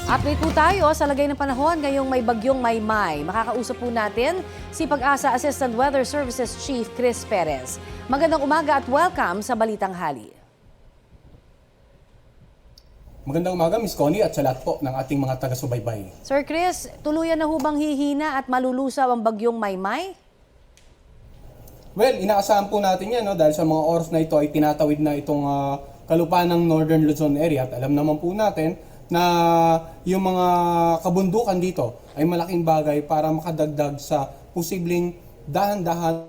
Update po tayo sa lagay ng panahon ngayong may bagyong Maymay. Makakausap po natin si Pag-asa Assistant Weather Services Chief Chris Perez. Magandang umaga at welcome sa Balitang Hali. Magandang umaga, Ms. Connie, at sa lahat po ng ating mga taga-subaybay. Sir Chris, tuluyan na hubang hihina at malulusaw ang bagyong Maymay? Well, inaasahan po natin yan dahil sa mga oras na ito ay tinatawid na itong kalupaan ng Northern Luzon area. At alam naman po natin na yung mga kabundukan dito ay malaking bagay para makadagdag sa posibleng dahan-dahan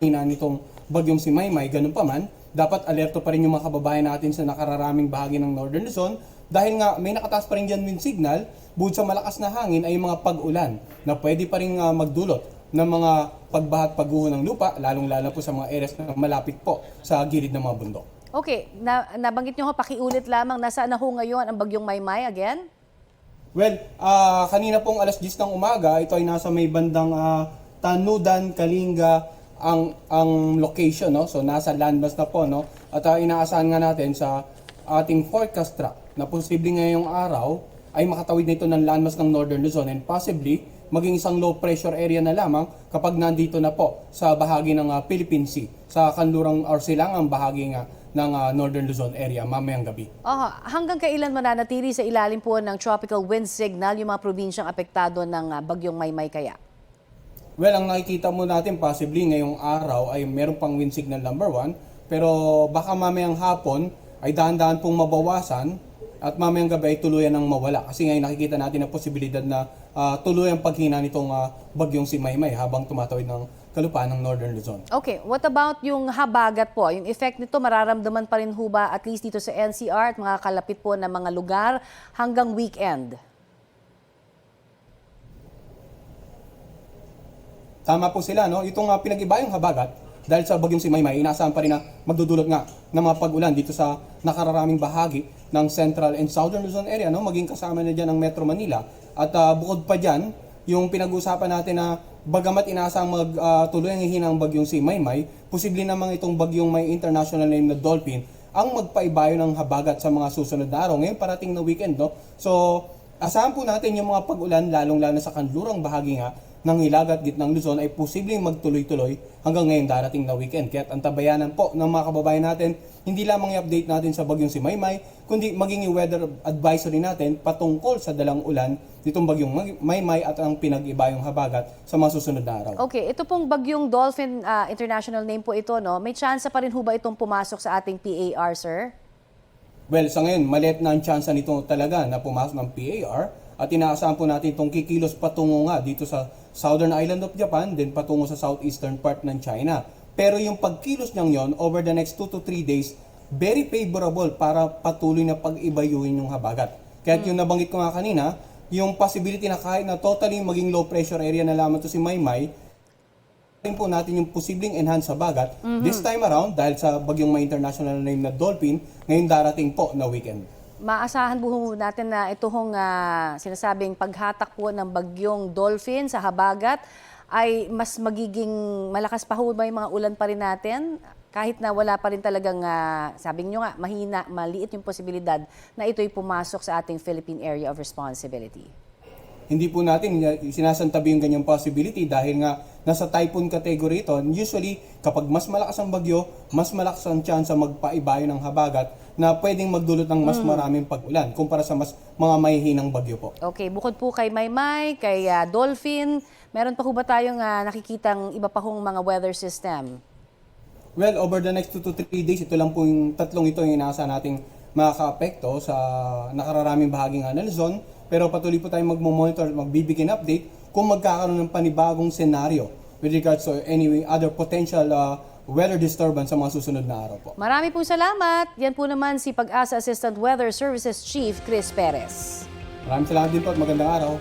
nitong bagyong si Maymay. Ganun pa man, dapat alerto pa rin yung mga kababayan natin sa nakararaming bahagi ng Northern Luzon dahil nga may nakataas pa rin dyan wind signal, bukod sa malakas na hangin ay yung mga pag-ulan na pwede pa rin magdulot ng mga pagbaha at pagguho ng lupa, lalong-lalo po sa mga areas na malapit po sa gilid ng mga bundok. Okay, nabanggit nyo pakiulit lamang, nasaan na ho ngayon ang bagyong Maymay again? Well, kanina pong alas 10 ng umaga, ito ay nasa may bandang Tanudan, Kalinga, ang location, no? So nasa landmass na po, no? At inaasahan nga natin sa ating forecast track na posibleng ngayong araw ay makatawid na ito ng landmass ng Northern Luzon and possibly maging isang low pressure area na lamang kapag nandito na po sa bahagi ng Philippine Sea, sa kanlurang or silangang bahagi nga ng Northern Luzon area mamayang gabi. Hanggang kailan mananatili sa ilalim po ng tropical wind signal yung mga probinsyang apektado ng bagyong Maymay kaya? Well, ang nakikita mo natin possibly ngayong araw ay meron pang wind signal number 1, pero baka mamayang hapon ay dahan-dahan pong mabawasan at mamayang gabi ay tuluyan ng mawala. Kasi ngayon nakikita natin ang posibilidad na tuluyang paghina nitong bagyong si Maymay habang tumatawid ng kalupaan ng Northern Luzon. Okay, what about yung habagat po? Yung effect nito mararamdaman pa rin ho ba at least dito sa NCR at mga kalapit po na mga lugar hanggang weekend? Tama po sila, no? Itong pinag-iba yung habagat dahil sa bagyong si Maymay, inaasahan pa rin na magdudulot nga ng mga pag-ulan dito sa nakararaming bahagi ng Central and Southern Luzon area, no? Maging kasama na dyan ang Metro Manila. At bukod pa dyan, yung pinag-uusapan natin na bagamat inaasang magtuloy ang hihina ng bagyong si Maymay, posible namang itong bagyong may international name na Dolphin ang magpaibayo ng habagat sa mga susunod na araw. Ngayon parating na weekend, no? So, asahan po natin yung mga pag-ulan, lalong-lalo sa kanlurang bahagi nga ng Hilaga at Gitnang Luzon ay posibleng magtuloy-tuloy hanggang ngayon darating na weekend. Kaya ang tabayanan po ng mga kababayan natin, hindi lamang i-update natin sa bagyong si Maymay, kundi maging yung weather advisory natin patungkol sa dalang ulan nitong bagyong Maymay at ang pinag-iba yung habagat sa mga susunod na araw. Okay, ito pong bagyong Dolphin, international name po ito, no? May chance pa rin ho ba itong pumasok sa ating PAR, sir? Well, sa ngayon, maliit na ang chance nito talaga na pumasok ng PAR at inaasahan po natin itong kikilos patungo nga dito sa Southern Island of Japan, then patungo sa southeastern part ng China. Pero yung pagkilos niyang yon over the next 2 to 3 days, very favorable para patuloy na pag-ibayuhin yung habagat. Kaya yung nabanggit ko nga kanina, yung possibility na kahit na totally maging low pressure area na lamang to si Maymay, rin po natin yung posibleng enhance sa bagat this time around dahil sa bagyong may international name na Dolphin ngayong darating po na weekend. Maasahan po natin na ito hong sinasabing paghatak po ng bagyong Dolphin sa habagat ay mas magiging malakas pa ho ba yung mga ulan pa rin natin? Kahit na wala pa rin talagang, sabi nyo nga, mahina, maliit yung posibilidad na ito'y pumasok sa ating Philippine Area of Responsibility. Hindi po natin sinasantabi yung ganyang possibility dahil nga nasa typhoon category ito. Usually, kapag mas malakas ang bagyo, mas malakas ang chance sa magpaibayo ng habagat na pwedeng magdulot ng mas maraming pag-ulan kumpara sa mas mga mahihinang bagyo po. Okay, bukod po kay Maymay, kay Dolphin, meron pa ho ba tayong nakikitang iba pa hong mga weather system? Well, over the next 2 to 3 days, ito lang po yung tatlong ito yung inaasahan nating makaka-apekto sa nakararaming bahagi ng Luzon. Pero patuloy po tayong magmo-monitor at magbibigyan update kung magkakaroon ng panibagong senaryo with regards to any other potential weather disturbance sa mga susunod na araw po. Marami pong salamat. Yan po naman si Pag-asa Assistant Weather Services Chief Chris Perez. Maraming salamat din po at magandang araw.